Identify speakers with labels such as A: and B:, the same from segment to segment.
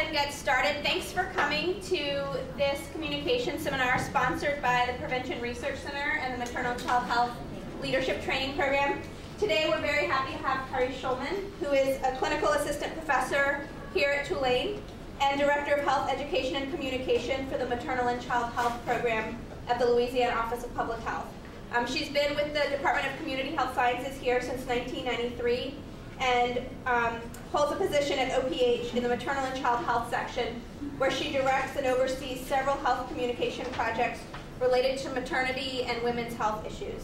A: ahead and get started. Thanks for coming to this communication seminar sponsored by the Prevention Research Center and the Maternal Child Health Leadership Training Program. Today we're very happy to have Kari Schulman, who is a clinical assistant professor here at Tulane and Director of Health Education and Communication for the Maternal and Child Health Program at the Louisiana Office of Public Health. She's been with the Department of Community Health Sciences here since 1993 and holds a position at OPH in the Maternal and Child Health section, where she directs and oversees several health communication projects related to maternity and women's health issues.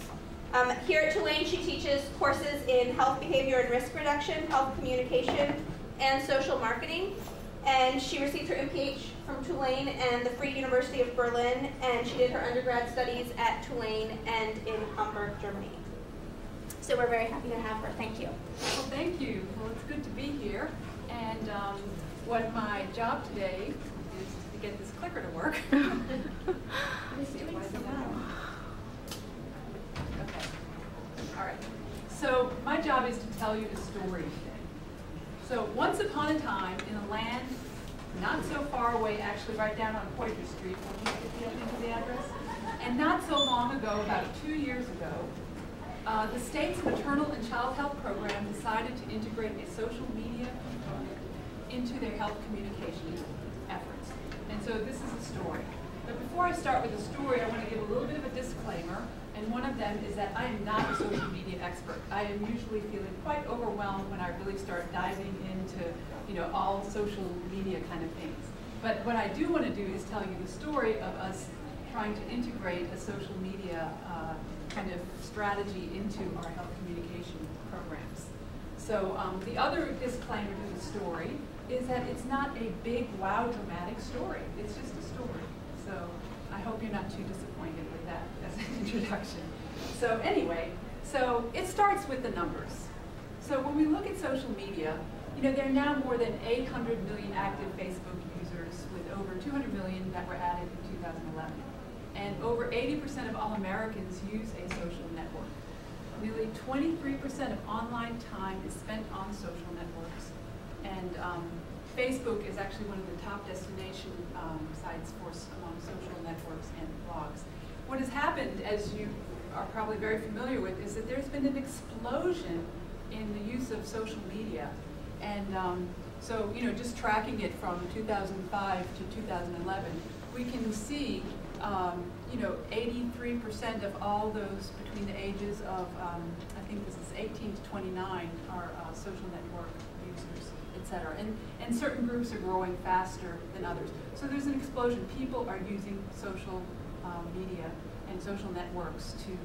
A: Here at Tulane, she teaches courses in health behavior and risk reduction, health communication, and social marketing. And she received her MPH from Tulane and the Free University of Berlin, and she did her undergrad studies at Tulane and in Hamburg, Germany. So we're very happy to have her. Thank you.
B: Well, thank you. Well, it's good to be here. And what my job today is to get this clicker to work. Okay. All right. So my job is to tell you the story today. So once upon a time, in a land not so far away, actually right down on Poydras Street, when you get into the address, and not so long ago, about 2 years ago, the state's maternal and child health program decided to integrate a social media component into their health communication efforts. And so this is a story. But before I start with the story, I want to give a little bit of a disclaimer. And one of them is that I am not a social media expert. I am usually feeling quite overwhelmed when I really start diving into, all social media kind of things. But what I do want to do is tell you the story of us trying to integrate a social media kind of strategy into our health communication programs. So the other disclaimer to the story is that it's not a big, wow, dramatic story. It's just a story. So I hope you're not too disappointed with that as an introduction. So anyway, so it starts with the numbers. So when we look at social media, there are now more than 800 million active Facebook users, with over 200 million that were added in 2011. And over 80% of all Americans use a social network. Nearly 23% of online time is spent on social networks. And Facebook is actually one of the top destination sites for among social networks and blogs. What has happened, as you are probably very familiar with, is that there's been an explosion in the use of social media. And so, just tracking it from 2005 to 2011, we can see 83% of all those between the ages of, I think this is 18 to 29, are social network users, etc. And certain groups are growing faster than others. So there's an explosion. People are using social media and social networks to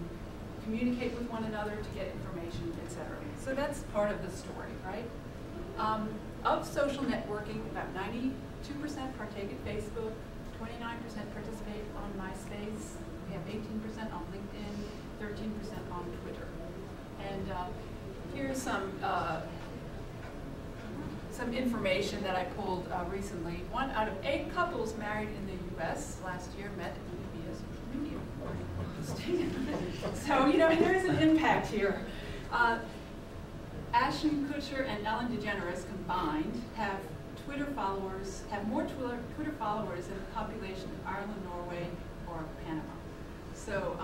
B: communicate with one another, to get information, etc. So that's part of the story, right? Of social networking, about 92% partake at Facebook, 29% participate on MySpace, we have 18% on LinkedIn, 13% on Twitter. And here's some information that I pulled recently. 1 out of 8 couples married in the U.S. last year met via social media. So, there is an impact here. Ashton Kutcher and Ellen DeGeneres combined have more Twitter followers than the population of Ireland, Norway, or Panama. So,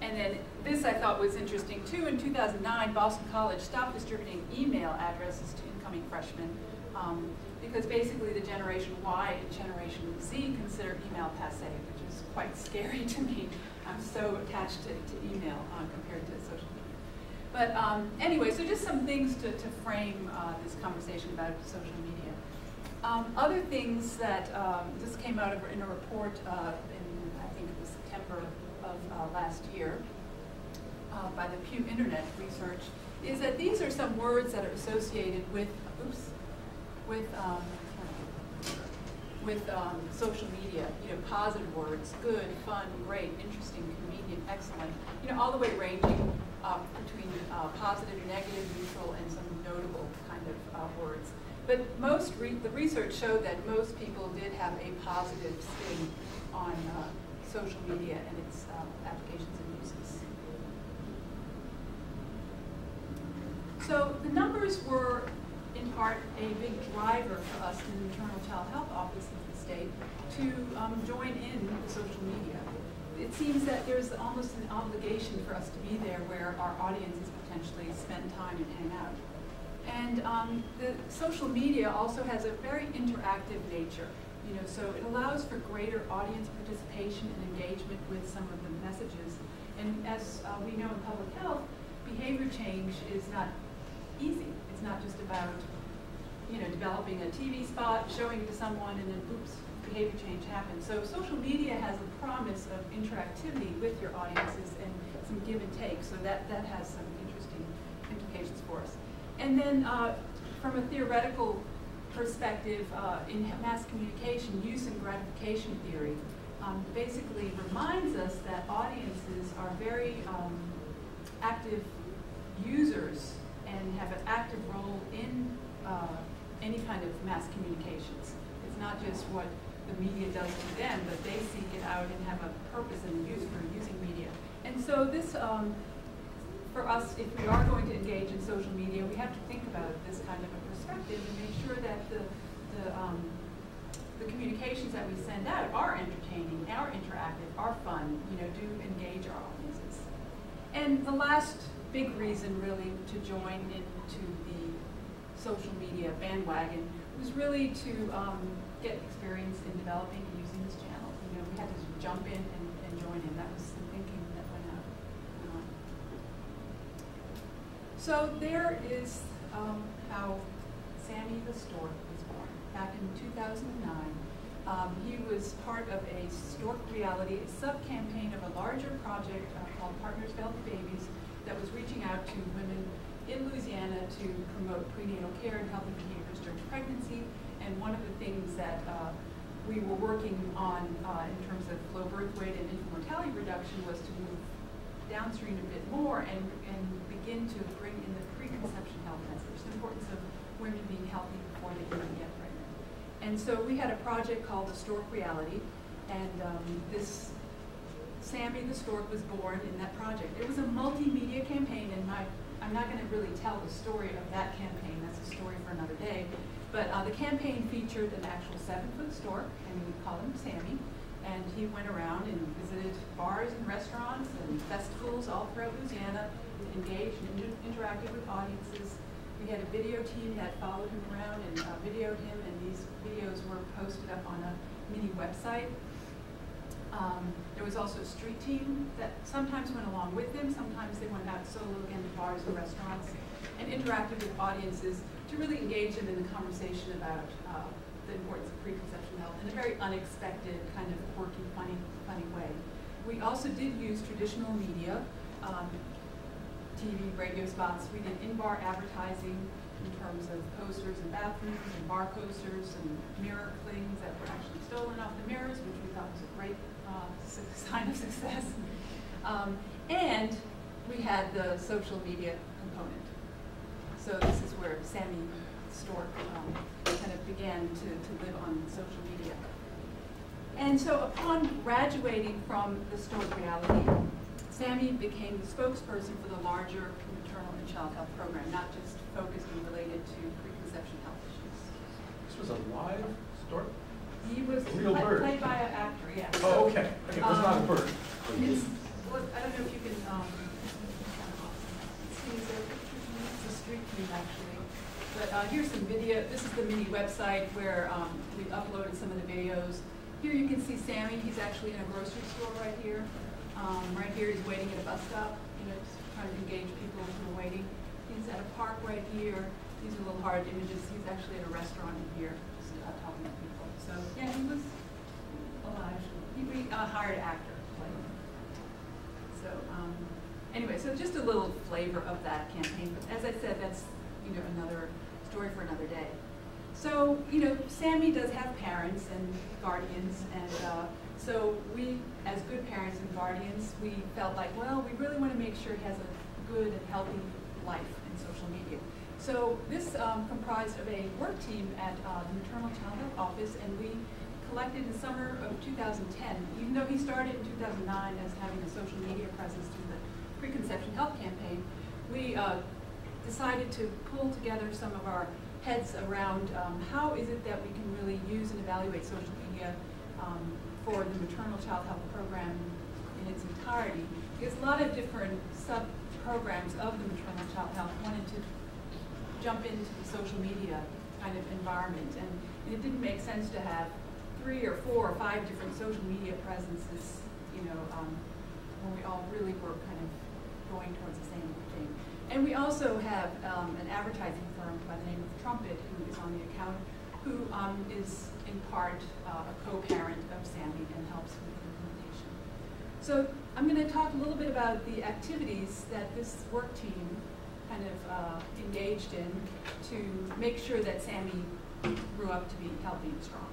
B: and then this I thought was interesting too. In 2009, Boston College stopped distributing email addresses to incoming freshmen because basically the Generation Y and Generation Z consider email passé, which is quite scary to me. I'm so attached to email compared to social media. But anyway, so just some things to frame this conversation about social media. Other things that just came out in a report in, I think it was September of last year by the Pew Internet Research, is that these are some words that are associated with, social media, positive words, good, fun, great, interesting, convenient, excellent, all the way ranging between positive, negative, neutral, and some notable kind of words. But the research showed that most people did have a positive spin on social media and its applications and uses. So the numbers were in part part a big driver for us in the Maternal Child Health Office of the state to join in the social media. It seems that there's almost an obligation for us to be there where our audiences potentially spend time and hang out. And the social media also has a very interactive nature, so it allows for greater audience participation and engagement with some of the messages. And as we know in public health, behavior change is not easy. It's not just about, developing a TV spot, showing it to someone, and then oops, behavior change happens. So social media has the promise of interactivity with your audiences and some give and take. So that has some interesting implications for us. And then from a theoretical perspective, in mass communication, use and gratification theory basically reminds us that audiences are very active users and have an active role in any kind of mass communications. It's not just what the media does to them, but they seek it out and have a purpose and use for using media. And so this, for us, if we are going to engage in social media, we have to think about this kind of a perspective and make sure that the communications that we send out are entertaining, are interactive, are fun, do engage our audiences. And the last big reason really to join into the social media bandwagon was really to get experience in developing and using this channel. We had to jump in and join in. That was the thinking that went out. So there is how Sammy the Stork was born. Back in 2009, he was part of a Stork Reality, a sub-campaign of a larger project called Partners for Healthy Babies that was reaching out to women in Louisiana to promote prenatal care and healthy behaviors during pregnancy. And one of the things that we were working on in terms of low birth weight and infant mortality reduction was to move downstream a bit more and begin to bring in the preconception health message, the importance of women being healthy before they even get pregnant. And so we had a project called the Stork Reality, and this Sammy the Stork was born in that project. It was a multimedia campaign, and I'm not going to really tell the story of that campaign. That's a story for another day. But the campaign featured an actual 7-foot stork, and we called him Sammy. And he went around and visited bars and restaurants and festivals all throughout Louisiana, engaged and interacted with audiences. We had a video team that followed him around and videoed him, and these videos were posted up on a mini website. There was also a street team that sometimes went along with him, sometimes they went out solo again to bars and restaurants, and interacted with audiences to really engage them in the conversation about the importance of preconception health in a very unexpected, kind of quirky, funny way. We also did use traditional media, TV, radio spots. We did in-bar advertising in terms of posters and bathrooms and bar posters and mirror clings that were actually stolen off the mirrors, which we thought was a great sign of success. And we had the social media component. So this is where Sammy Stork kind of began to live on social media. And so upon graduating from the Stork Reality, Sammy became the spokesperson for the larger maternal and child health program, not just focused and related to preconception health issues.
C: This was a live stork?
B: He was played by an actor, yeah.
C: Oh, okay. Okay, it was not a bird.
B: Well, I don't know if you can see the pictures. It's a street view, actually. But here's some video. This is the mini website where we uploaded some of the videos. Here you can see Sammy. He's actually in a grocery store right here. Right here he's waiting at a bus stop, just trying to engage people who are waiting. He's at a park right here. These are a little hard images. He's actually at a restaurant in here, talking to people. So yeah, he was alive. We hired an actor to play him. So anyway, so just a little flavor of that campaign. But as I said, that's another story for another day. So Sammy does have parents and guardians, and so we, as good parents and guardians, we felt like, well, we really want to make sure he has a good and healthy life in social media. So this comprised of a work team at the Maternal Child Health Office, and we collected in the summer of 2010, even though he started in 2009 as having a social media presence through the Preconception Health Campaign, we decided to pull together some of our heads around how is it that we can really use and evaluate social media for the maternal child health program in its entirety. Because a lot of different sub-programs of the maternal child health wanted to jump into the social media kind of environment. And it didn't make sense to have 3 or 4 or 5 different social media presences, you know, when we all really were kind of going towards the same thing. And we also have an advertising firm by the name of Trumpet who is on the account, who is in part a co-parent of Sammy and helps with the implementation. So I'm going to talk a little bit about the activities that this work team kind of engaged in to make sure that Sammy grew up to be healthy and strong.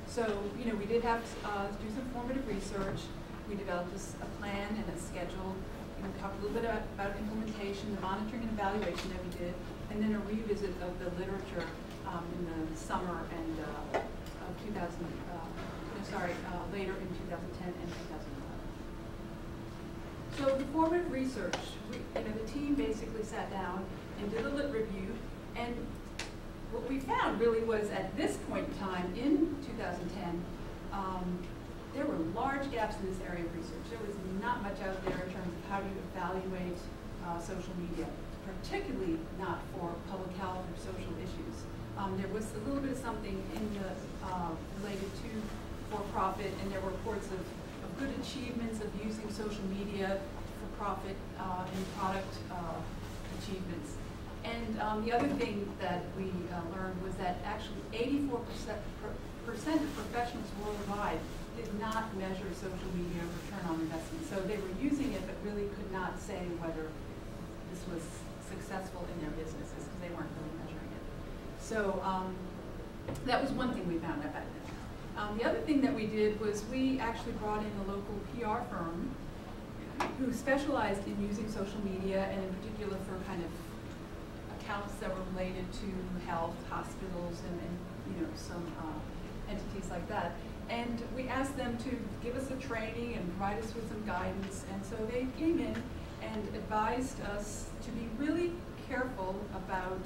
B: So, you know, we did have to do some formative research. We developed a plan and a schedule. We talked a little bit about implementation, the monitoring and evaluation that we did, and then a revisit of the literature in the summer and later in 2010 and 2011. So the formative research, the team basically sat down and did a lit review, and what we found really was at this point in time in 2010, there were large gaps in this area of research. There was not much out there in terms of how do you evaluate social media, particularly not for public health or social issues. There was a little bit of something in the related to for-profit, and there were reports of good achievements of using social media for profit and product achievements. And the other thing that we learned was that actually 84% of professionals worldwide did not measure social media return on investment. So they were using it, but really could not say whether this was successful in their businesses because they weren't really measuring it. So that was one thing we found out. The other thing that we did was we actually brought in a local PR firm who specialized in using social media, and in particular for kind of accounts that were related to health, hospitals, and you know, some entities like that. And we asked them to give us a training and provide us with some guidance. And so they came in and advised us to be really careful about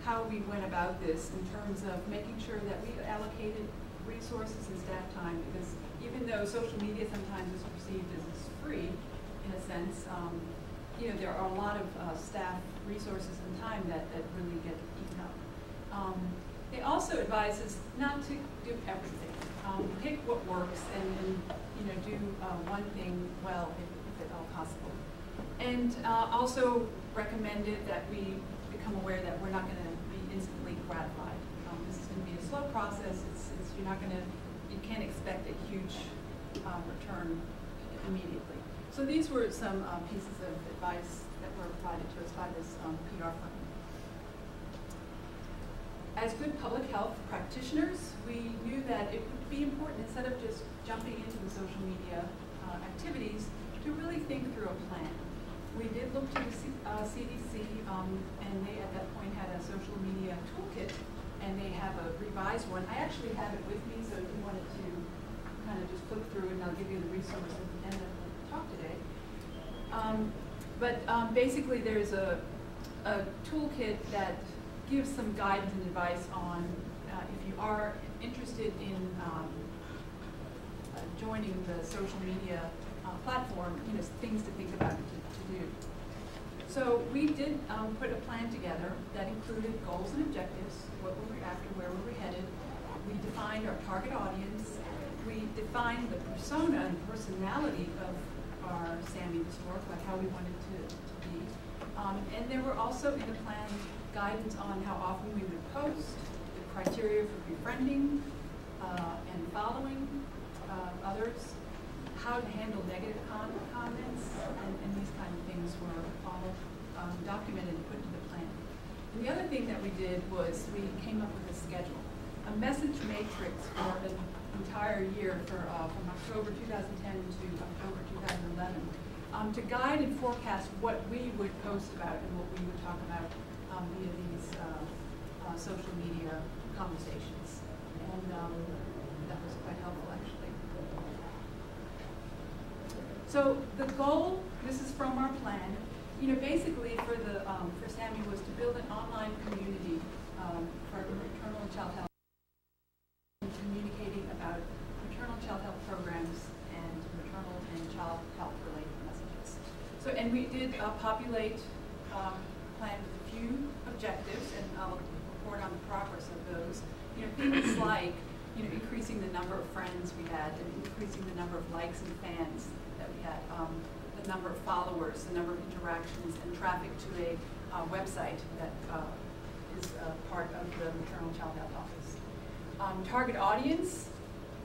B: how we went about this in terms of making sure that we allocated resources and staff time, because even though social media sometimes is perceived as free, in a sense, you know, there are a lot of staff resources and time that really get eaten up. They also advise us not to do everything. Pick what works and you know, do one thing well if at all possible. And also recommended that we become aware that we're not going to be instantly gratified. This is going to be a slow process. You're not going to, you can't expect a huge return immediately. So these were some pieces of advice that were provided to us by this PR firm. As good public health practitioners, we knew that it would be important, instead of just jumping into the social media activities, to really think through a plan. We did look to the CDC, and they at that point had a social media toolkit, and they have a revised one. I actually have it with me, so if you wanted to kind of just flip through, and I'll give you the resource at the end of the talk today. Basically, there's a toolkit that gives some guidance and advice on if you are interested in joining the social media platform, you know, things to think about to do. So we did put a plan together that included goals and objectives, what were we after, where were we headed. We defined our target audience. We defined the persona and personality of our Sammy Stork, like how we wanted to be. And there were also in the plan guidance on how often we would post, the criteria for befriending and following others, how to handle negative comments, and these kind of things were all documented and put into the plan. And the other thing that we did was we came up with a schedule, a message matrix for an entire year from October 2010 to October 2011 to guide and forecast what we would post about and what we would talk about via these social media conversations. And that was quite helpful, actually. So the goal, this is from our plan, you know, basically for Sammy was to build an online community child health, and communicating about maternal child health programs and maternal and child health related messages. So, and we did populate plan with a few objectives, and I'll report on the progress of those. You know, things like, you know, increasing the number of friends we had, and increasing the number of likes and fans that we had, the number of followers, the number of interactions, and traffic to a website that is part of the Maternal Child Health Office. Target audience,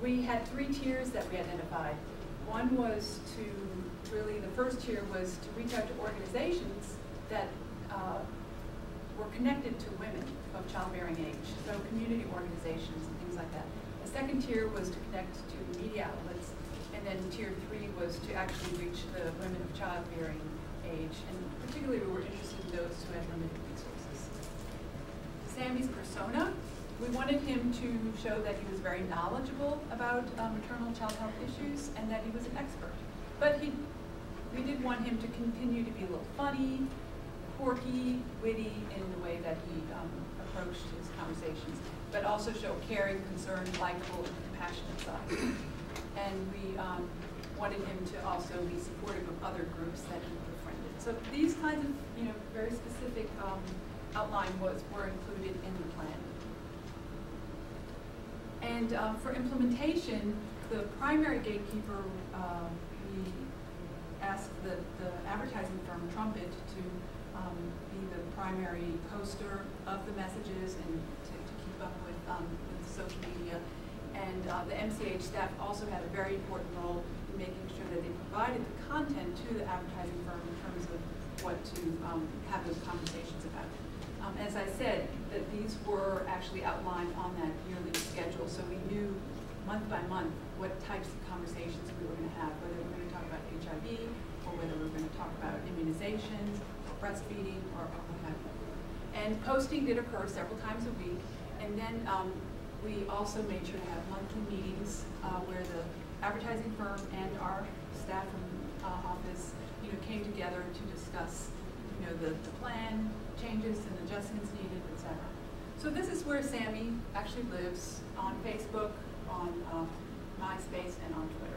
B: we had 3 tiers that we identified. One was to really, the first tier was to reach out to organizations that were connected to women of childbearing age, so community organizations and things like that. The second tier was to connect to media outlets, and then tier 3 was to actually reach the women of childbearing age, and particularly we were interested in those who had limited resources. Sammy's persona, we wanted him to show that he was very knowledgeable about maternal child health issues and that he was an expert. But we did want him to continue to be a little funny, quirky, witty in the way that he approached his conversations, but also show caring, concerned, likable, and compassionate side. And we wanted him to also be supportive of other groups that he befriended. So these kinds of, you know, very specific outline were included in the plan. And for implementation, the primary gatekeeper, we asked the advertising firm Trumpet to be the primary poster of the messages and to keep up with social media. And the MCH staff also had a very important role in making sure that they provided the content to the advertising firm in terms of what to have those conversations about. As I said, that these were actually outlined on that yearly schedule, so we knew month by month what types of conversations we were going to have, whether we were going to talk about HIV, or whether we were going to talk about immunizations, or breastfeeding, or what have you. And posting did occur several times a week, and then we also made sure to have monthly meetings where the advertising firm and our staff from office, you know, came together to discuss, you know, the plan, changes and adjustments needed, etc. So this is where Sammy actually lives, on Facebook, on MySpace, and on Twitter.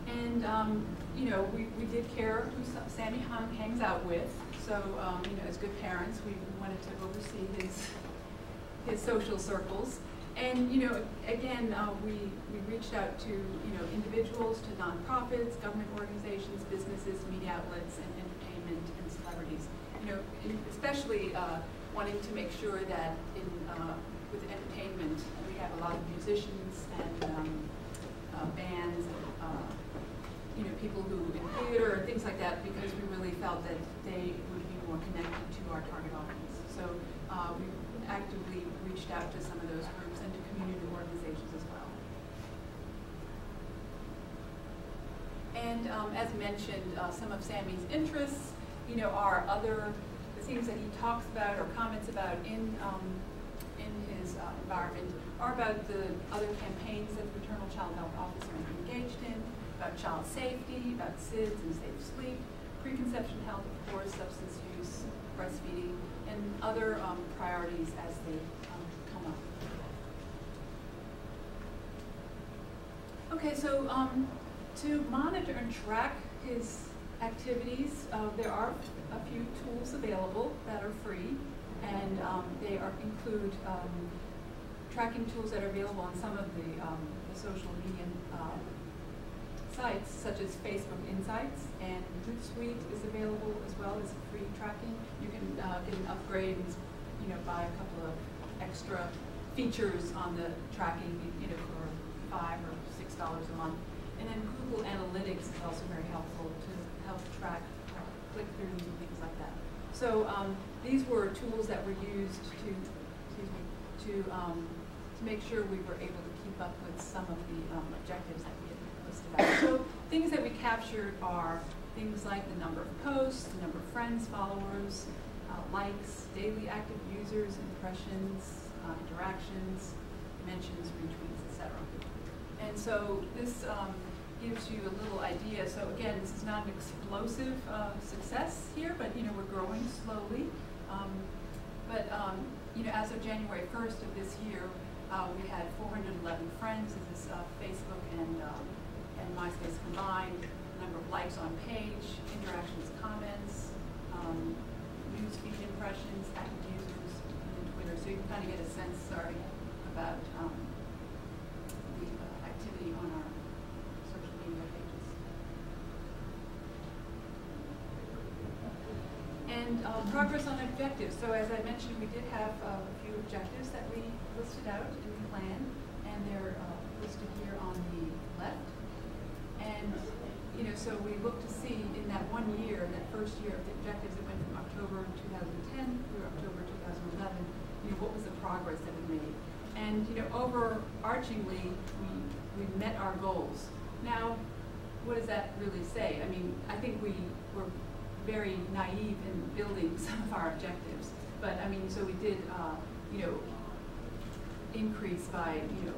B: And you know, we did care who Sammy hangs out with. So you know, as good parents, we wanted to oversee his social circles. And you know, again, we reached out to, you know, individuals, to nonprofits, government organizations, businesses, media outlets, and entertainment and celebrities. You know, especially wanting to make sure that with entertainment, we have a lot of musicians and bands, and, you know, people who in theater and things like that, because we really felt that they would be more connected to our target audience. So we actively reached out to some of those groups and to community organizations as well. And as mentioned, some of Sammy's interests, you know, are the things that he talks about or comments about in his environment are about the other campaigns that the Maternal Child Health Office are engaged in, about child safety, about SIDS and safe sleep, preconception health, of course, substance use, breastfeeding, and other priorities as they come up. Okay, so to monitor and track his activities, there are a few tools available that are free, and they include tracking tools that are available on some of the social media sites, such as Facebook Insights, and Hootsuite is available as well as free tracking. You can get an upgrade and, you know, buy a couple of extra features on the tracking, you know, for $5 or $6 a month. And then Google Analytics is also very helpful to help track click-throughs and things like that. So these were tools that were used to make sure we were able to keep up with some of the objectives that we had listed out. So things that we captured are things like the number of posts, the number of friends, followers, likes, daily active users, impressions, interactions, mentions, retweets, etc. And so this gives you a little idea. So again, this is not an explosive success here, but you know, we're growing slowly. You know, as of January 1st of this year, we had 411 friends. This is Facebook and MySpace combined. Number of likes on page, interactions, comments, newsfeed impressions, active users in Twitter. So you can kind of get a sense, about the activity on our social media pages. And progress on objectives. So as I mentioned, we did have a few objectives that we listed out in the plan, and they're listed here on the left. And you know, so we look to see in that 1 year, that first year of the objectives, it went from October 2010 through October 2011. You know, what was the progress that we made? And you know, overarchingly, we met our goals. Now, what does that really say? I mean, I think we were very naive in building some of our objectives, but I mean, so we did, you know, increase by, you know,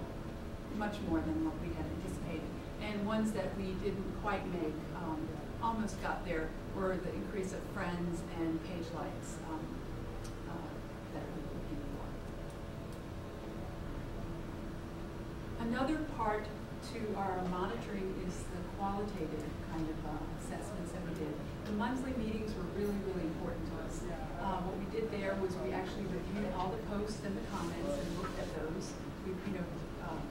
B: much more than what we had anticipated. And ones that we didn't quite make, almost got there, were the increase of friends and page likes that we were looking for. Another part to our monitoring is the qualitative kind of assessments that we did. The monthly meetings were really, really important to us. What we did there was we actually reviewed all the posts and the comments and looked at those. We, you know,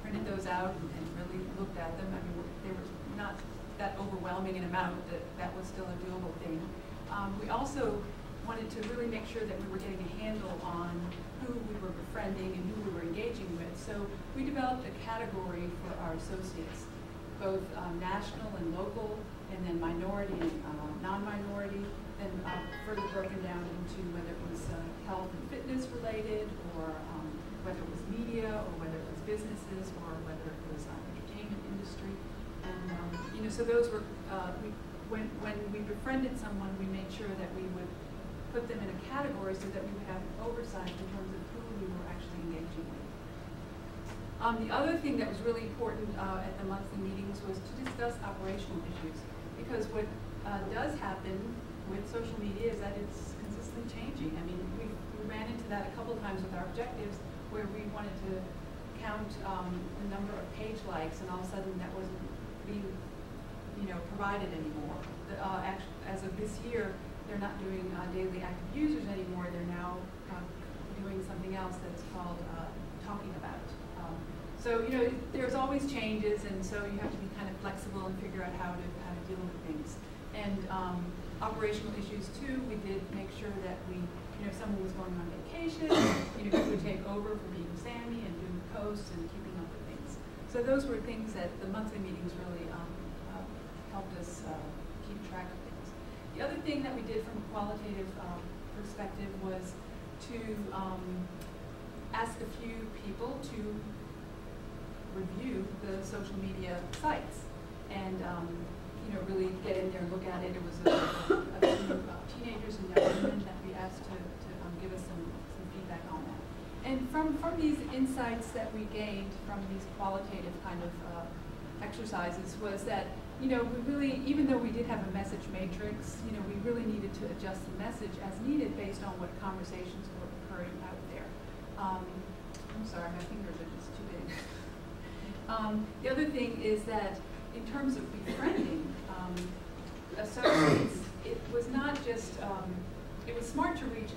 B: printed those out and really looked at them. I mean, they were not that overwhelming an amount that was still a doable thing. We also wanted to really make sure that we were getting a handle on who we were befriending and who we were engaging with. So we developed a category for our associates, both national and local, and then minority and non-minority, and further broken down into whether it was health and fitness related, or whether it was media, or whether it was businesses, or whether it was entertainment industry. And you know, so those were when we befriended someone, we made sure that we would put them in a category so that we would have oversight in terms of who we were actually engaging with. The other thing that was really important at the monthly meetings was to discuss operational issues, because what does happen with social media is that it's consistently changing. I mean, we ran into that a couple of times with our objectives, where we wanted to count the number of page likes, and all of a sudden that wasn't being, you know, provided anymore. As of this year, they're not doing daily active users anymore. They're now doing something else that's called talking about. So you know, there's always changes, and so you have to be kind of flexible and figure out how to deal with things. And operational issues too. We did make sure that we, you know, if someone was going on vacation, you know, we would take over for being Sammy and doing posts and keeping up with things. So those were things that the monthly meetings really helped us keep track of things. The other thing that we did from a qualitative perspective was to ask a few people to review the social media sites, and you know, really get in there and look at it. It was a few teenagers and young women that we asked to give us some feedback on that. And from these insights that we gained from these qualitative kind of exercises was that, you know, we really, even though we did have a message matrix, you know, we really needed to adjust the message as needed based on what conversations were occurring out there. I'm sorry, my fingers are just too big. The other thing is that in terms of befriending associates, it was not just, it was smart to reach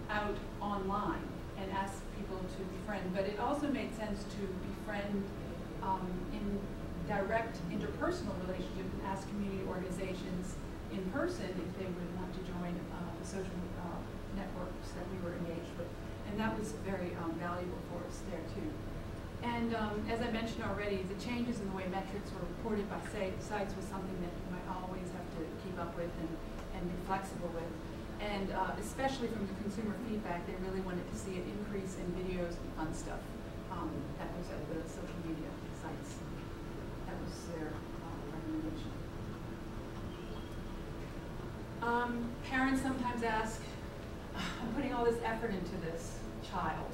B: out online and ask people to befriend, but it also made sense to befriend in direct interpersonal relationship and ask community organizations in person if they would want to join the social networks that we were engaged with. And that was very valuable for us there too. And as I mentioned already, the changes in the way metrics were reported by sites was something that you might always have to keep up with and be flexible with. And especially from the consumer feedback, they really wanted to see an increase in videos and fun stuff that was at the social media sites. That was their recommendation. Parents sometimes ask, I'm putting all this effort into this child.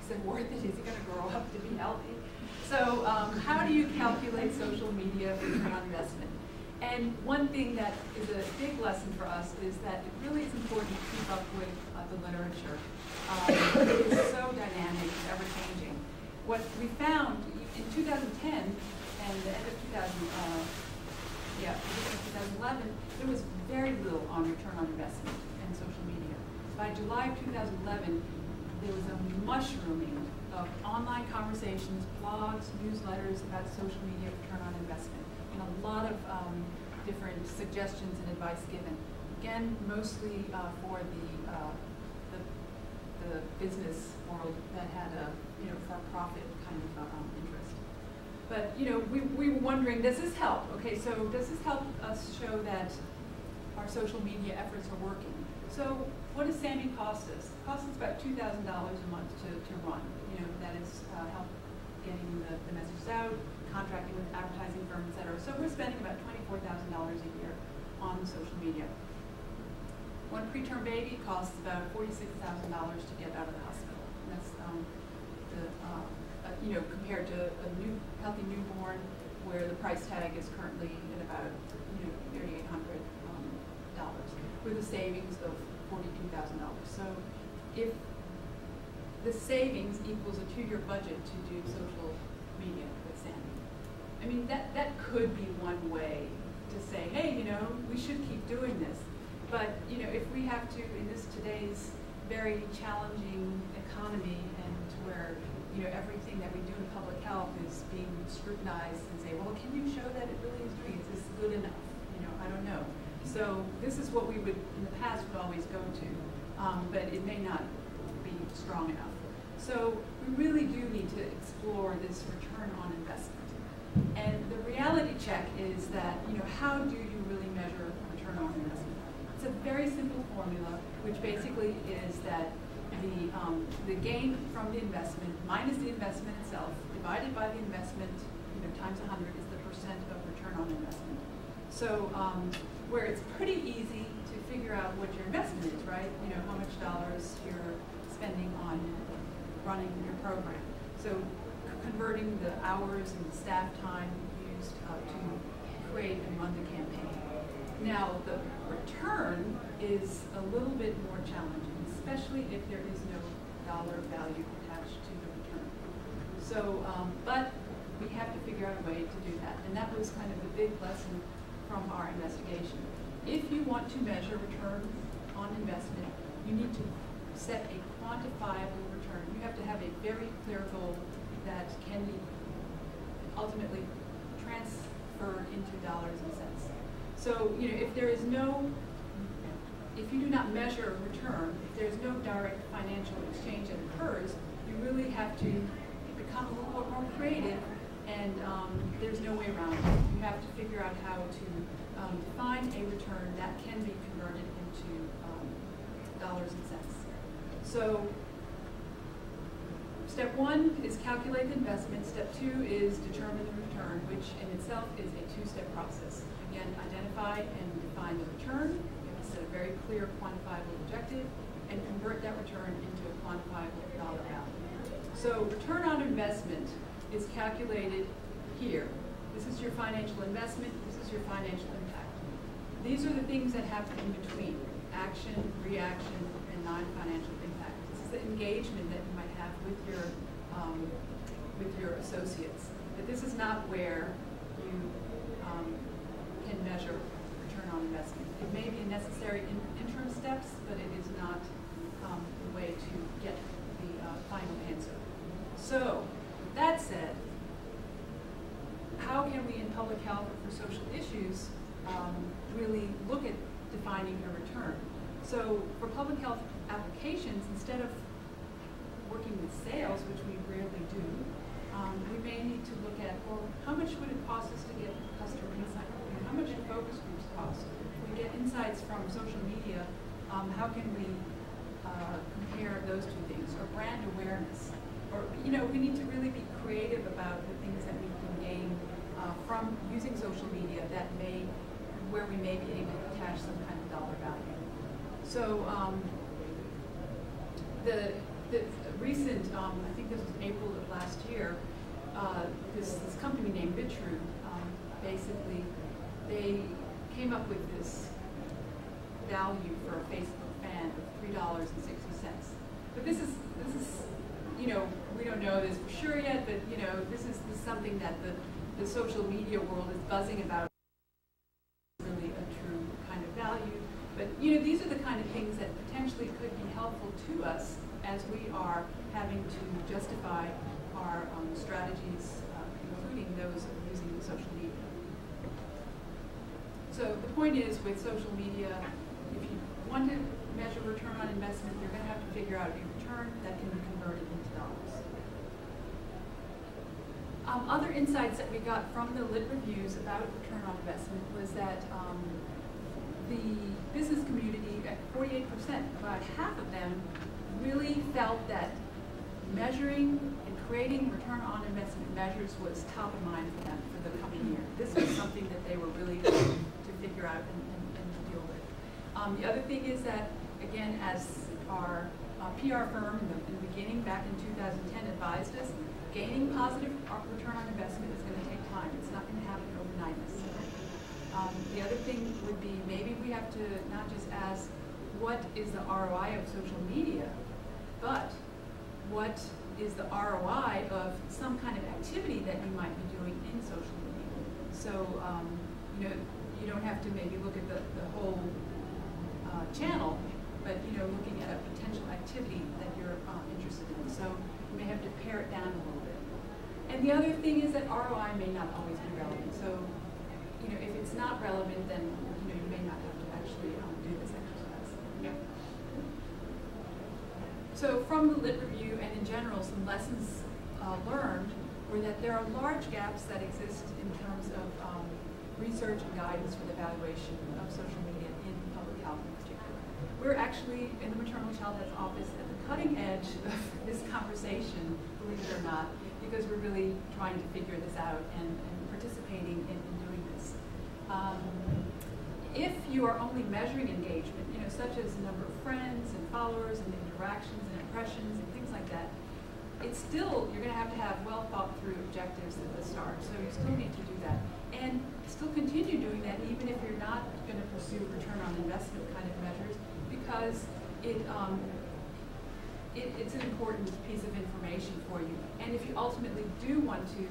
B: Is it worth it? Is he going to grow up to be healthy? So how do you calculate social media return on investment? And one thing that is a big lesson for us is that it really is important to keep up with the literature. It is so dynamic, it's ever-changing. What we found in 2010 and the end of 2011, there was very little on return on investment in social media. By July of 2011, there was a mushrooming of online conversations, blogs, newsletters about social media return on investment, and a lot of different suggestions and advice given. Again, mostly for the business world that had a for-profit kind of interest. But we were wondering, does this help? Okay, so does this help us show that our social media efforts are working? So what does Sammy cost us? It costs us about $2,000 a month to run. That is help getting the messages out, contracting with advertising firms, et cetera. So we're spending about $24,000 a year on social media. One preterm baby costs about $46,000 to get out of the hospital. And that's compared to a healthy newborn, where the price tag is currently at about $3,800, with a savings of $42,000. So if the savings equals a 2-year budget to do social media with Sandy, I mean that could be one way to say, hey, we should keep doing this. But if we have to, in today's very challenging economy, and where everything that we do in public health is being scrutinized and say, well, can you show that it really is doing it? Is this good enough? I don't know. So this is what we would, in the past, would always go to, but it may not be strong enough. So we really do need to explore this return on investment. And the reality check is that, how do you really measure return on investment? It's a very simple formula, which basically is that the gain from the investment minus the investment itself divided by the investment times 100 is the percent of return on investment. So where it's pretty easy to figure out what your investment is, right? How much dollars you're spending on running your program. So converting the hours and the staff time used to create and run the campaign. Now, the return is a little bit more challenging, especially if there is no dollar value attached to the return. So, but we have to figure out a way to do that. And that was kind of the big lesson from our investigation. If you want to measure return on investment, you need to set a quantifiable return. You have to have a very clear goal that can be ultimately transferred into dollars and cents. So, if there is if you do not measure return, if there's no direct financial exchange that occurs, you really have to become a little more creative, and there's no way around it. You have to figure out how to define a return that can be converted into dollars and cents. So, step 1 is calculate the investment. Step 2 is determine the return, which in itself is a 2-step process. Again, identify and define the return. You have to set a very clear, quantifiable objective, and convert that return into a quantifiable dollar value. So return on investment is calculated here. This is your financial investment. This is your financial impact. These are the things that happen in between: action, reaction, and non-financial impact. This is the engagement that you might have with your associates. But this is not where you can measure return on investment. It may be a necessary interim steps, but it is not the way to get the final answer. So, with that said, how can we in public health or for social issues really look at defining a return? So, for public health applications, instead of working with sales, which we rarely do, we may need to look at, well, how much would it cost us to get customer insight? How much do focus groups cost? If we get insights from social media, how can we compare those two things? Or brand awareness. Or, we need to really be creative about the things that we can gain from using social media where we may be able to attach some kind of dollar value. So the recent, I think this was April of last year, this company named Bitrue basically they came up with this value for a Facebook fan of $3.60. But this is, you know, we don't know this for sure yet, but you know, this is something that the social media world is buzzing about. Really a true kind of value. But you know, these are the kind of things that potentially could be helpful to us as we are having to justify our strategies, including those of using social media. So the point is, with social media, if you want to measure return on investment, you're going to have to figure out a return that can be converted into dollars. Other insights that we got from the lit reviews about return on investment was that the business community, at 48%, about half of them really felt that measuring and creating return on investment measures was top of mind for them for the coming year. This was something that they were really going to figure out and deal with. The other thing is that, again, as our PR firm in the beginning, back in 2010, advised us, gaining positive return on investment is going to take time. It's not going to happen overnight necessarily. The other thing would be, maybe we have to not just ask what is the ROI of social media, but what is the ROI of some kind of activity that you might be doing in social media. So, you know, you don't have to maybe look at the whole channel, but, you know, looking at a potential activity that you're interested in. So you may have to pare it down a little bit. And the other thing is that ROI may not always be relevant. So, you know, if it's not relevant, then, you know, you may not have to actually do this exercise. Yeah. So from the lit review and in general, some lessons learned were that there are large gaps that exist in terms of research and guidance for the evaluation of social media in public health in particular. We're actually, in the Maternal Child Health Office, at the cutting edge of this conversation, believe it or not, because we're really trying to figure this out and participating in doing this. If you are only measuring engagement, you know, such as the number of friends and followers and interactions and impressions and things like that, it's still, you're going to have well thought through objectives at the start. So you still need to do that. And still continue doing that even if you're not going to pursue return on investment kind of measures, because it's an important piece of information for you. And if you ultimately do want to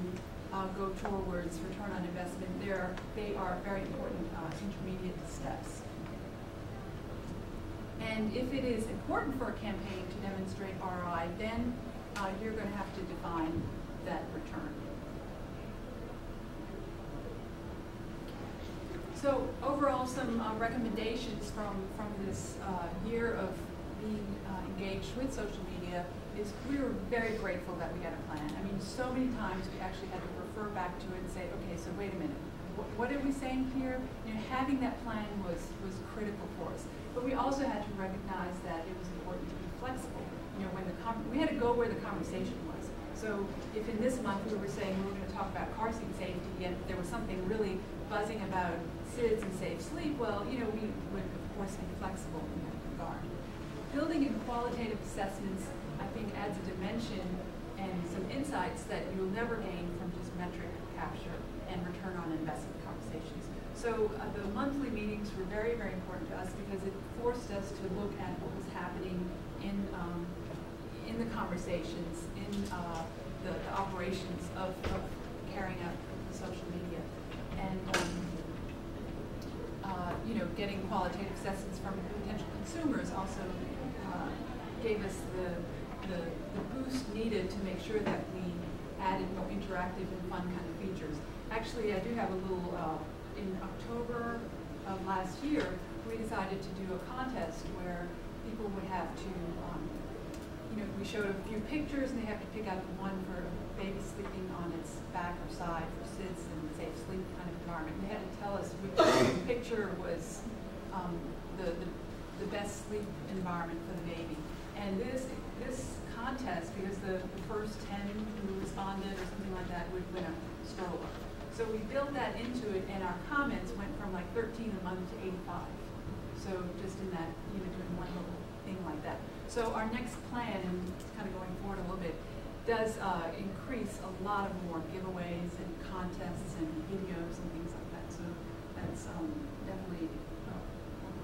B: go towards return on investment, they are very important intermediate steps. And if it is important for a campaign to demonstrate ROI, then you're going to have to define that return. So overall, some recommendations from this year of being engaged with social media is we were very grateful that we had a plan. I mean, so many times we actually had to refer back to it and say, okay, so wait a minute, what are we saying here? You know, having that plan was critical for us. But we also had to recognize that it was important to be flexible. You know, when we had to go where the conversation was. So if in this month we were saying we were going to talk about car seat safety, yet there was something really buzzing about SIDS and safe sleep, well, you know, we would of course be flexible in that regard. Building in qualitative assessments, I think, adds a dimension and some insights that you'll never gain from just metric capture and return on investment conversations. So the monthly meetings were very, very important to us because it forced us to look at what was happening in the conversations, in the operations of carrying out social media. And you know, getting qualitative assessments from potential consumers also gave us the boost needed to make sure that we added more interactive and fun kind of features. Actually, I do have a little, in October of last year, we decided to do a contest where people would have to, you know, we showed a few pictures and they have to pick out the one for a baby sleeping on its back or side for SIDS and safe sleep kind of environment. They had to tell us which picture was the best sleep environment for the baby. And this contest, because the first 10 who responded or something like that would win a stroller. So we built that into it, and our comments went from like 13 a month to 85. So just in that, you know, doing one little thing like that. So our next plan, and kind of going forward a little bit, does increase a lot of more giveaways and contests and videos and things like that. So that's definitely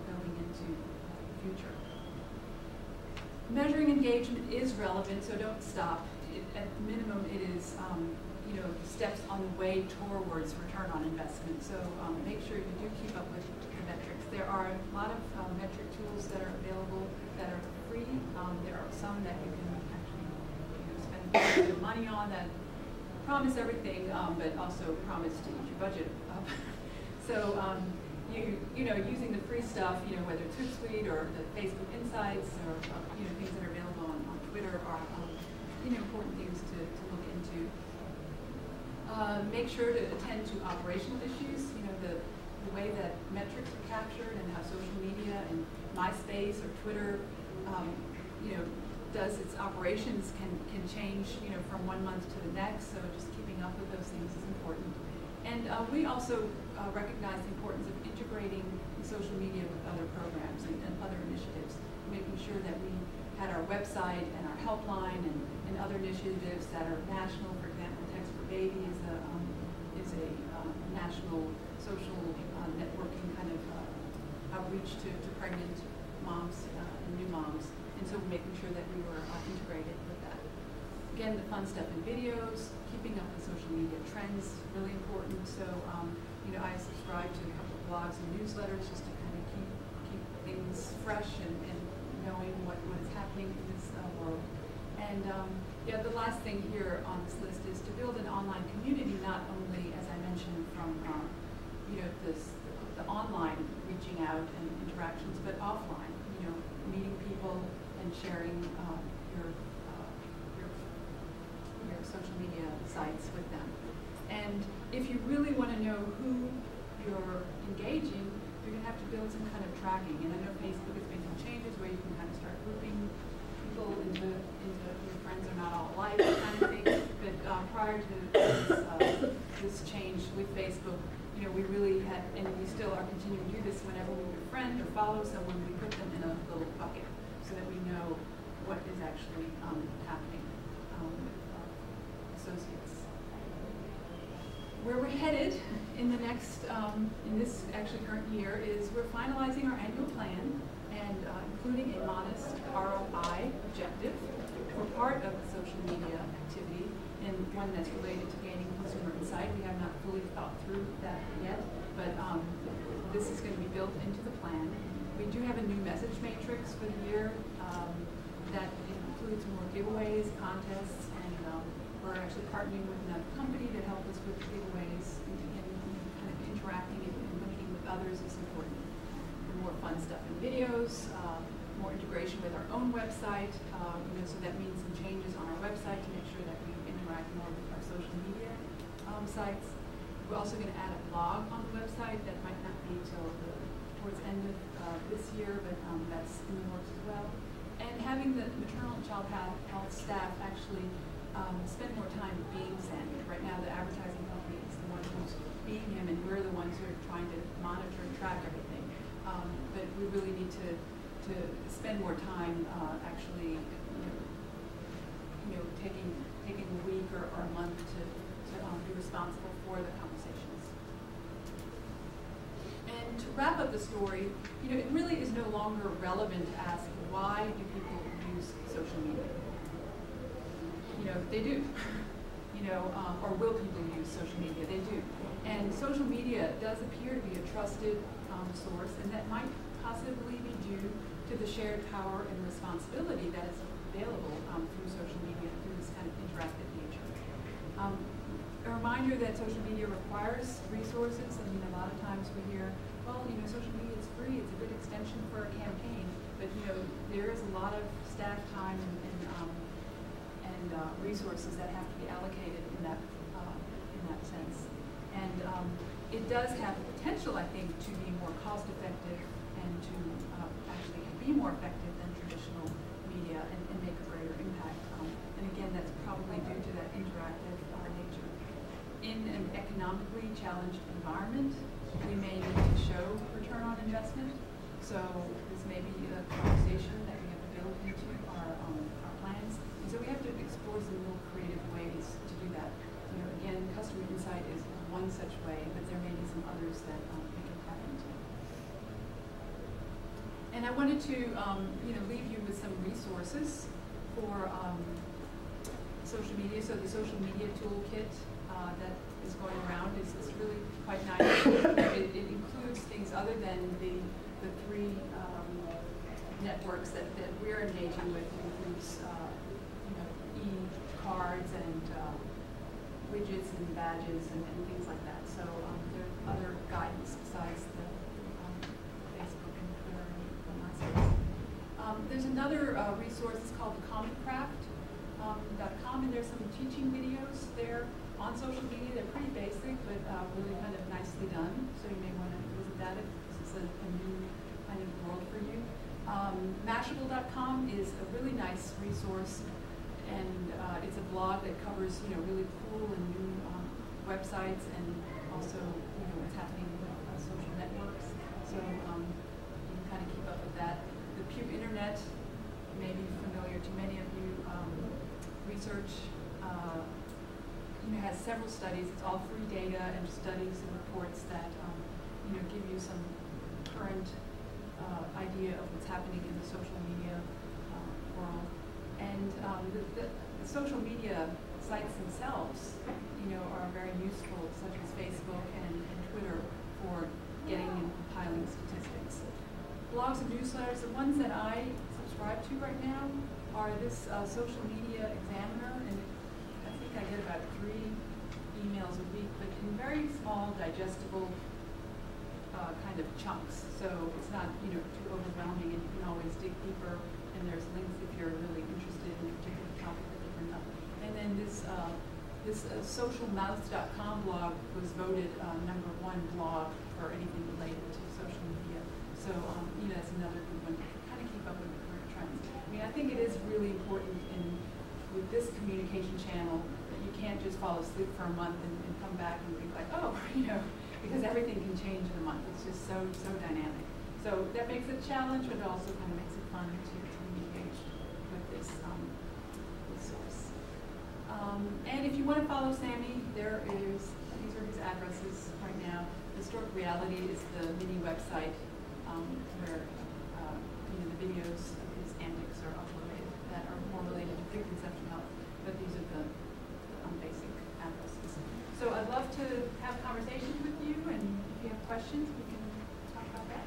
B: going into the future. Measuring engagement is relevant, so don't stop. At minimum, it is steps on the way towards return on investment. So make sure you do keep up with the metrics. There are a lot of metric tools that are available that are free. There are some that you can actually spend a bit of money on that promise everything, but also promise to eat your budget up. So using the free stuff, whether it's Hootsuite or the Facebook Insights or things that are available on Twitter are important things to look into. Make sure to attend to operational issues. The way that metrics are captured and how social media and MySpace or Twitter, does its operations can change, from one month to the next. So just keeping up with those things is important. And we also recognize the importance of integrating social media with other programs and other initiatives, making sure that we had our website and our helpline and other initiatives that are national. For example, Text for Baby is a national social networking kind of outreach to pregnant moms and new moms. And so we're making sure that we were integrated with that. Again, the fun stuff in videos, keeping up with social media trends, really important. So, I subscribe to a couple of blogs and newsletters just to kind of keep things fresh and knowing what is happening in this world. And the last thing here on this list is to build an online community, not only, as I mentioned, from the online reaching out and interactions, but offline. Meeting people and sharing your social media sites with them. And if you really want to know who you're engaging, you're going to have to build some kind of tracking. And I know Facebook has made some changes where you can kind of start grouping people into your friends are not all alike kind of thing. But prior to this change with Facebook, we really had, and we still are continuing to do this whenever we befriend or follow someone, we put them in a little bucket so that we know what is actually happening with associates. Where we're headed in the next, in this actually current year, is we're finalizing our annual plan and including a modest ROI objective for part of the social media activity, and one that's related to gaining consumer insight. We have not fully thought through that yet, but this is going to be built into the plan. We do have a new message matrix for the year that includes more giveaways, contests, and we're actually partnering with another company to help us with giveaways, and kind of interacting and linking with others is important. More fun stuff in videos, more integration with our own website, so that means some changes on our website to make sure that we interact more with our social media sites. We're also going to add a blog on the website that might not be till towards the end of this year, but that's in the works as well. And having the maternal and child health staff actually spend more time being Sandy. Right now, the advertising company is the one who's being him, and we're the ones who are trying to monitor and track everything. But we really need to spend more time actually, taking a week or a month to be responsible for the conversations. And to wrap up the story, it really is no longer relevant to ask why do people use social media. They do. Or will people use social media? They do. And social media does appear to be a trusted source, and that might possibly be due to the shared power and responsibility that is available through social media, through this kind of interactive nature. A reminder that social media requires resources. I mean, a lot of times we hear, well, social media is free, it's a good extension for a campaign, but there is a lot of staff time and resources that have to be allocated in that sense. And it does have the potential, I think, to be more cost effective and to actually be more effective than traditional media and make a greater impact. And again, that's probably due to that interactive nature. In an economically challenged environment, we may need to show return on investment. So this may be a conversation that we have to build into our plans. And so we have to explore some real creative ways to do that. Again, customer insight is one such way, but there may be some others that we can wanted to leave you with some resources for social media. So the social media toolkit that is going around is really quite nice. It includes things other than the three networks that we're engaging with. It includes e-cards and widgets and badges and things like that. So there's other guidance besides the Facebook and Twitter and MySpace. There's another resource. It's called common.com, and there's some teaching videos there on social media. They're pretty basic, but really kind of nicely done. So you may want to visit that if this is a new kind of world for you. Mashable.com is a really nice resource, and it's a blog that covers really cool and new websites, and also what's happening with social networks. So you can kind of keep up with that. The Pew Internet may be familiar to many of you. Research has several studies. It's all free data and studies and reports that give you some current idea of what's happening in the social media world. And the social media sites themselves, are very useful, such as Facebook and Twitter, for getting and compiling statistics. Blogs and newsletters, the ones that I subscribe to right now are this Social Media Examiner, and I think I get about 3 emails a week, but in very small, digestible kind of chunks. So it's not too overwhelming, and you can always dig deeper. And there's links if you're really interested in a particular topic that you bring up. And then this socialmouth.com blog was voted #1 blog for anything related to social media. So that's another good one to kind of keep up with the current trends. I mean, I think it is really important with this communication channel that you can't just fall asleep for a month and come back and be like, oh, because everything can change in a month. It's just so dynamic. So that makes it a challenge, but it also kind of makes it fun to engage with this resource. And if you want to follow Sammy, these are his addresses right now. Historic Reality is the mini website where the videos of his antics are uploaded that are more related to preconception health, but these are the basic addresses. So I'd love to have conversations with you, and if you have questions, we can talk about that.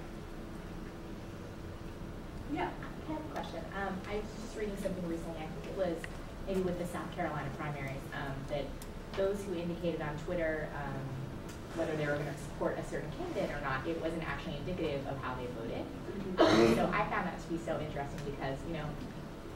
B: Yeah.
D: I have a question. I was just reading something recently, I think it was maybe with the South Carolina primaries, that those who indicated on Twitter whether they were going to support a certain candidate or not, it wasn't actually indicative of how they voted. So I found that to be so interesting because,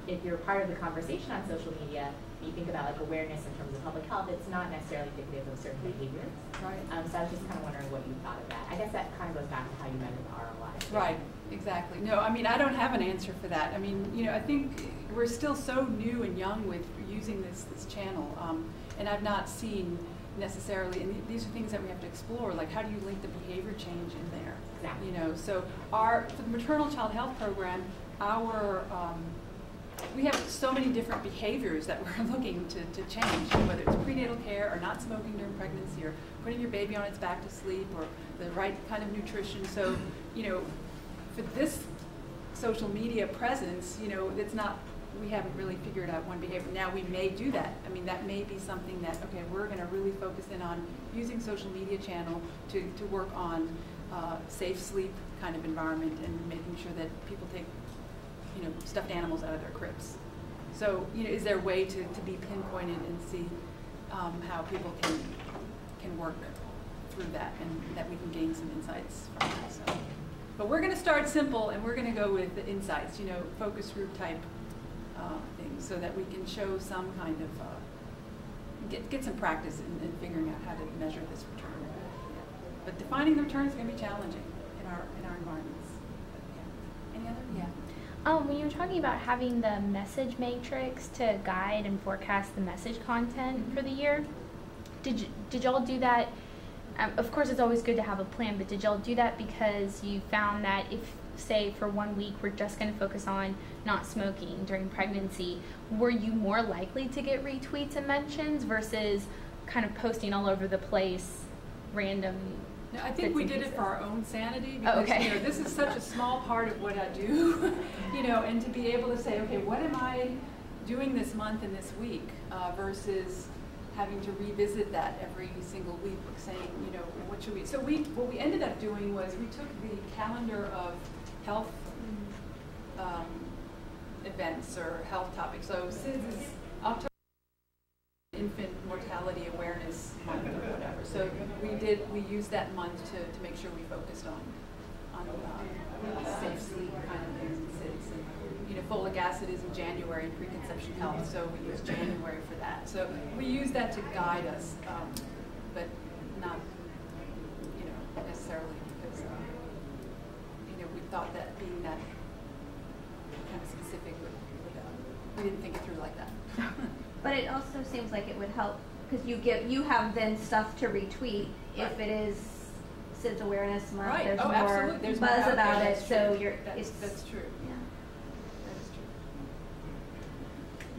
D: if you're part of the conversation on social media, you think about like awareness in terms of public health, it's not necessarily indicative of certain behaviors.
B: Right.
D: So I was just kind of wondering what you thought of that. I guess that kind of goes back to how you measure the ROI.
B: Right, exactly. No, I mean, I don't have an answer for that. I mean, I think we're still so new and young with using this channel, and I've not seen necessarily, and these are things that we have to explore, like how do you link the behavior change in there?
D: Exactly.
B: So for the maternal child health program, we have so many different behaviors that we're looking to change, whether it's prenatal care or not smoking during pregnancy or putting your baby on its back to sleep or the right kind of nutrition. So, for this social media presence, it's not, we haven't really figured out one behavior. Now we may do that. I mean, that may be something that, okay, we're going to really focus in on using social media channel to work on safe sleep kind of environment and making sure that people take stuffed animals out of their cribs. So, is there a way to be pinpointed and see how people can work through that, and that we can gain some insights from that? So, but we're going to start simple, and we're going to go with the insights, focus group type things, so that we can show some kind of get some practice in figuring out how to measure this return. But defining the return is going to be challenging in our environments. But, yeah. Any other? Yeah.
E: When you were talking about having the message matrix to guide and forecast the message content for the year, did y'all do that? Of course, it's always good to have a plan, but did y'all do that because you found that if, say, for 1 week we're just going to focus on not smoking during pregnancy, were you more likely to get retweets and mentions versus kind of posting all over the place random
B: No, I think
E: bits
B: we
E: and
B: did it
E: pieces?
B: for our own sanity
E: Oh,
B: because
E: okay.
B: you know, this is such a small part of what I do, you know, and to be able to say, okay, what am I doing this month and this week versus having to revisit that every single week, saying, you know, what should we? So what we ended up doing was we took the calendar of health events or health topics. So SIDS is October. Infant Mortality Awareness Month or whatever. So we used that month to make sure we focused on safe sleep kind of things and SIDS. And, you know, folic acid is in January in preconception health, so we use January for that. So we use that to guide us, but not, you know, necessarily because, you know, we thought that being that kind of specific we didn't think it through like that.
A: But it also seems like it would help because you have then stuff to retweet if it is SIDS Awareness Month.
B: Right.
A: There's
B: Oh,
A: more
B: absolutely. There's more
A: buzz
B: out
A: about
B: there.
A: it,
B: That's
A: so
B: true.
A: you're.
B: That's true.
A: Yeah.
B: That is true.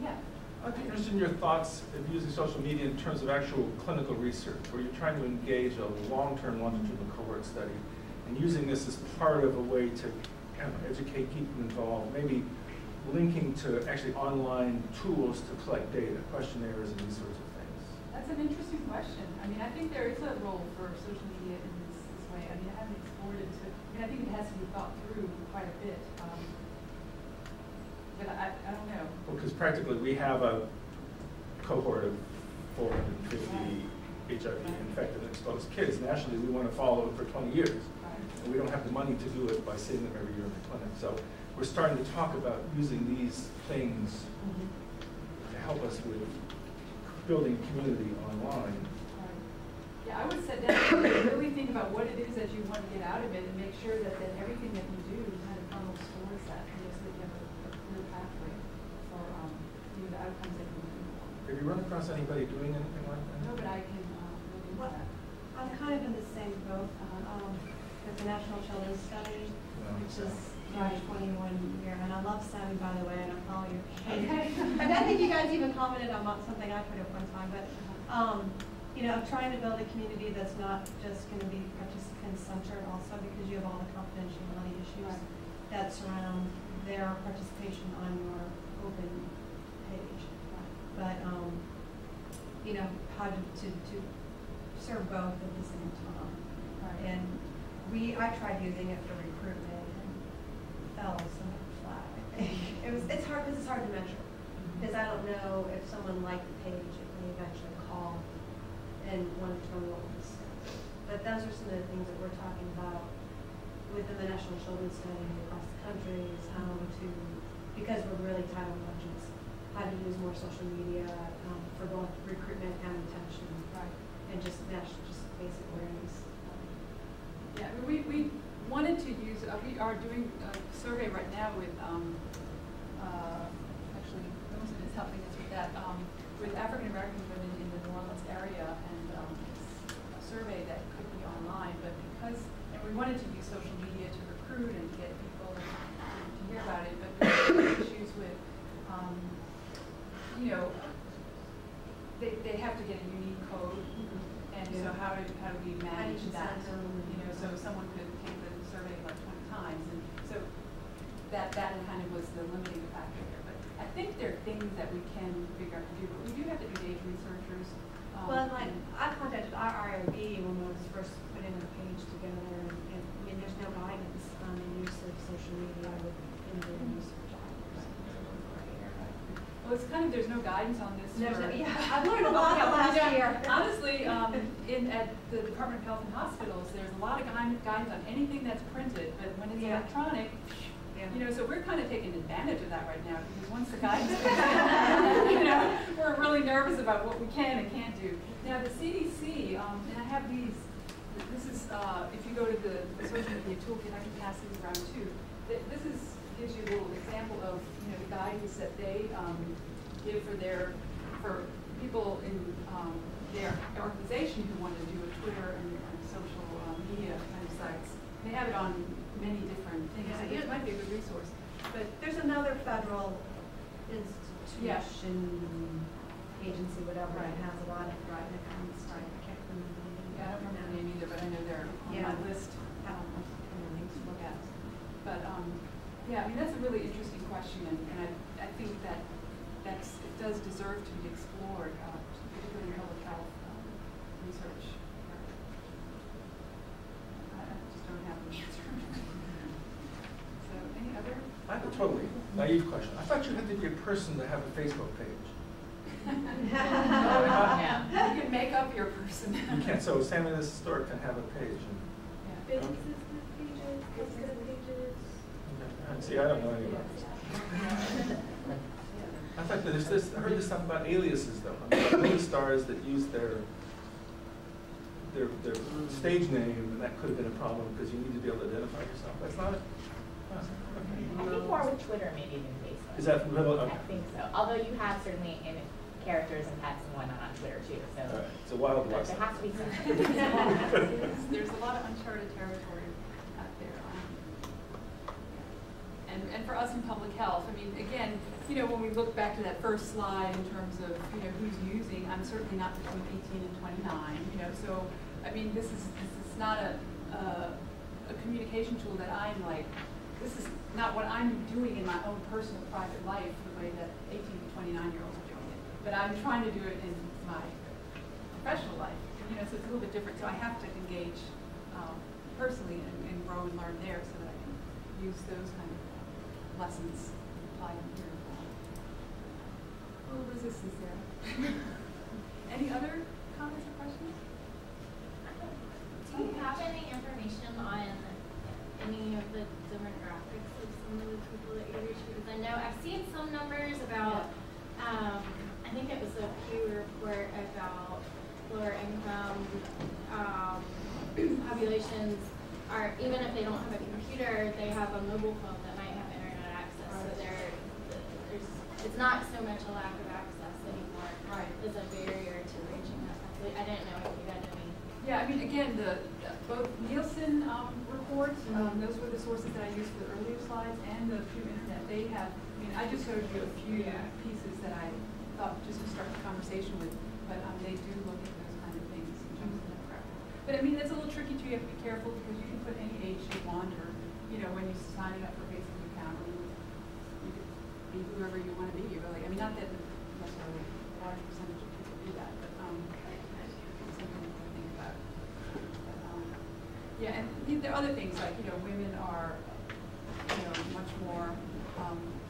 B: Yeah.
C: I'd be interested in your thoughts of using social media in terms of actual clinical research, where you're trying to engage a long-term longitudinal cohort study, and using this as part of a way to kind of educate, keep them involved, maybe linking to actually online tools to collect data, questionnaires, and these sorts of things.
B: That's an interesting question. I mean, I think there is a role for social media in this way. I mean, I haven't explored it I think it has to be thought through quite a bit. But I don't know.
C: Well, because practically we have a cohort of 450 HIV infected and exposed kids. Nationally, we want to follow it for 20 years. And we don't have the money to do it by seeing them every year in the clinic. So we're starting to talk about using these things to help us with building community online.
B: Yeah, I would sit down and really think about what it is that you want to get out of it and make sure that then everything that you do kind of funnels towards that, and just that you have a clear pathway for you know, the outcomes that you're looking for.
C: Have you run across anybody doing anything like that?
B: No, but I can look into
F: Well,
B: that.
F: I'm kind of in the same boat with the National Children's Study, which is my 21 year, and I love Sammy, by the way, and I follow your page.
B: Okay.
F: And I think you guys even commented on something I put up one time, but you know, I'm trying to build a community that's not just going to be participant-centered also, because you have all the confidentiality issues that surround their participation on your open page. But you know, how to serve both at the same time. And I tried using it for recruitment and fell so flat. It's hard because it's hard to measure. Because I don't know if someone liked the page, if they eventually call and want to tell me what was said. But those are some of the things that we're talking about within the National Children's Study across the country is how to, because we're really tight on budgets, how to use more social media for both recruitment and retention, and just basic awareness.
B: Yeah, we wanted to use, we are doing a survey right now with, actually, Wilson is helping us with that, with African American women in the New Orleans area, and it's a survey that could be online, but because, and we wanted to use social media to recruit and get people to hear about it, but because of issues with, you know, they have to get a unique code, and so how do we manage that? You know, so someone could take the survey like 20 times, and so that kind of was the limiting factor here. But I think there are things that we can figure out to do, but we do have to engage researchers.
F: Well, like I contacted our IRB when we was first putting the page together, and I mean, there's no guidance on the use of social media in the research.
B: Well, it's kind of, there's no guidance on this.
F: Yeah, I've learned a lot the last year.
B: Honestly, at the Department of Health and Hospitals, there's a lot of guidance on anything that's printed, but when it's electronic, you know, so we're kind of taking advantage of that right now, because once the guidance comes in, you know, we're really nervous about what we can and can't do. Now, the CDC, and I have these, this is, if you go to the social media toolkit, I can pass these around too. This gives you a little example of, you know, the guidance that they give for people in their organization who want to do a Twitter and social media kind of sites. They have it on many different things.
F: Yeah,
B: It might be a good resource. But
F: there's another federal institution, agency, whatever, that has a lot of kind of stuff. I can't remember.
B: Yeah, I don't remember the name either, but I know they're on my list. Links to look at. But yeah, I mean that's a really interesting question, and I think that it does deserve to be explored, particularly in public health research. I just don't have an answer. So, any other?
C: I have a totally naive question. I thought you had to be a person to have a Facebook page.
B: Yeah. You can make up your person.
C: You can't. So San Luis Historic can have a page.
B: Yeah.
C: Okay. See, I don't know any about this. I thought that I heard this stuff about aliases though. I mean, movie stars that use their stage name, and that could have been a problem because you need to be able to identify yourself. That's not it. Oh, okay.
D: I think more with Twitter maybe than Facebook.
C: Is that from Twitter? Okay.
D: I think so. Although you have certainly in characters and pets and whatnot on Twitter too. So
C: All right. It's a wild
D: but
C: west.
D: there has to be some.
B: There's a lot of uncharted territory out there. And for us in public health, I mean, again, you know, when we look back to that first slide in terms of, you know, who's using, I'm certainly not between 18 and 29, you know, so, I mean, this is not a communication tool that I'm like, this is not what I'm doing in my own personal private life the way that 18 to 29-year-olds are doing it. But I'm trying to do it in my professional life, you know, so it's a little bit different. So I have to engage personally and grow and learn there so that I can use those kind of lessons applied here. A little resistance there. Any other comments or questions?
G: Do you have any information on any of the demographics of some of the people that you're reaching? Because I know I've seen some numbers about, I think it was a Pew report about lower income populations are, even if they don't have a computer, they have a mobile phone that might have internet access. So it's not so much a lack of access anymore.
B: Right.
G: It's a barrier to reaching that. I didn't know if you had any.
B: Yeah, I mean, again, both Nielsen reports, those were the sources that I used for the earlier slides, and the Pew Internet. They have, I mean, I just showed you a few pieces that I thought just to start the conversation with, but they do look at those kind of things in terms of demographics. But I mean, it's a little tricky too. You have to be careful because you can put any age you want, or you know, when you're signing up for a Facebook account, I mean, you could be whoever you want to be. Really, I mean, not that necessarily a large percentage of people do that, but it's something to think about. But, yeah, and there are other things like, you know, women are, you know, much more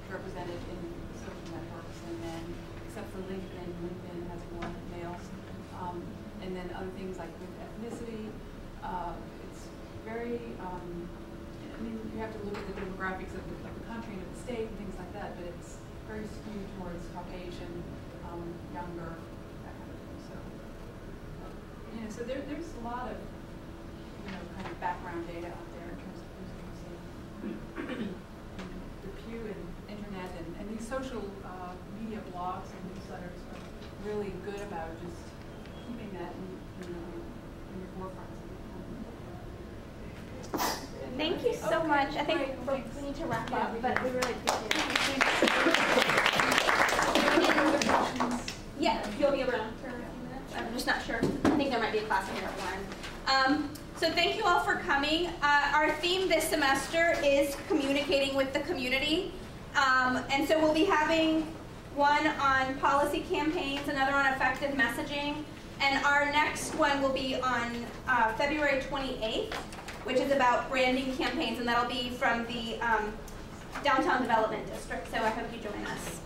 B: represented in social networks than men, except for LinkedIn. LinkedIn has more males. And then other things like with ethnicity, it's very, I mean, you have to look at the demographics of the country and of the state and things like that, but it's very skewed towards Caucasian, younger, that kind of thing. So, you know, so there's a lot of, you know, kind of background data out there in terms of who's using the Pew and internet and these social media blogs and newsletters are really good about just keeping that in your forefront.
A: Thank you so much. I think we need to wrap up, but we really appreciate it. Yeah, you'll be around for a few minutes. I'm just not sure. I think there might be a class here at 1. So thank you all for coming. Our theme this semester is communicating with the community. And so we'll be having one on policy campaigns, another on effective messaging, and our next one will be on February 28th, which is about branding campaigns, and that'll be from the Downtown Development District, so I hope you join us.